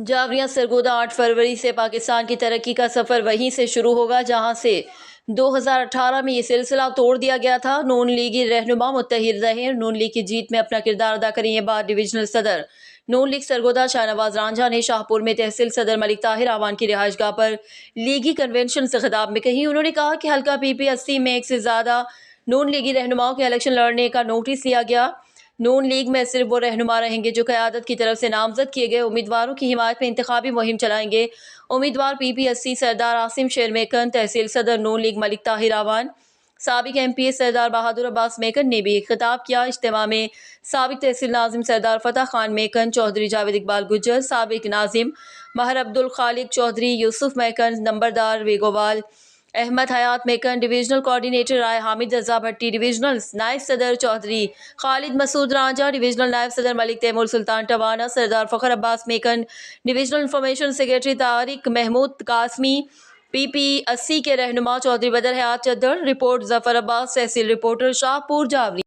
जावरिया सरगोदा 8 फरवरी से पाकिस्तान की तरक्की का सफ़र वहीं से शुरू होगा जहां से 2018 में ये सिलसिला तोड़ दिया गया था। नून लीगी रहनुमा मुत्तहिद रहे, नून लीग की जीत में अपना किरदार अदा करें। ये बात डिविजनल सदर नून लीग सरगोदा शाहनवाज रांझा ने शाहपुर में तहसील सदर मलिक ताहिर आवान की रिहाइशगाह पर लीगी कन्वेंशन से खिताब में कही। उन्होंने कहा कि हल्का PP 80 में एक से ज़्यादा नून लीगी रहनुमाओं के इलेक्शन लड़ने का नोटिस लिया गया। नून लीग में सिर्फ वो रहनुमा रहेंगे जो क़यादत की तरफ से नामजद किए गए उम्मीदवारों की हिमायत में इंतखाबी मुहिम चलाएंगे। उम्मीदवार PP 80 सरदार आसिम शेर मेकन, तहसील सदर नून लीग मलिक ताहिर आवान, साबिक MPA सरदार बहादुर अब्बास मेकन ने भी खिताब किया। इज्तिमा में साबिक तहसील नाजिम सरदार फतह खान मेकन, चौधरी जावेद इकबाल गुज्जर, साबिक नाजिम महर अब्दुल खालिक चौधरी, यूसुफ मेकन, नंबरदार Wegowal, Ahmad Hayat Mekan, divisional coordinator Rai Hamid Raza Bhatti, divisional नायब सदर चौधरी खालिद मसूद रांझा, डिविजनल नायब सदर Malik Taimur Sultan Tiwana, Sardar Fakhar Abbas Mekan, divisional information secretary Tariq Mahmood Qasmi, PP 80 के रहनुमा चौधरी बदर हयात चद्दर। रिपोर्ट जफर अब्बास, तहसील रिपोर्टर शाहपुर जावरी।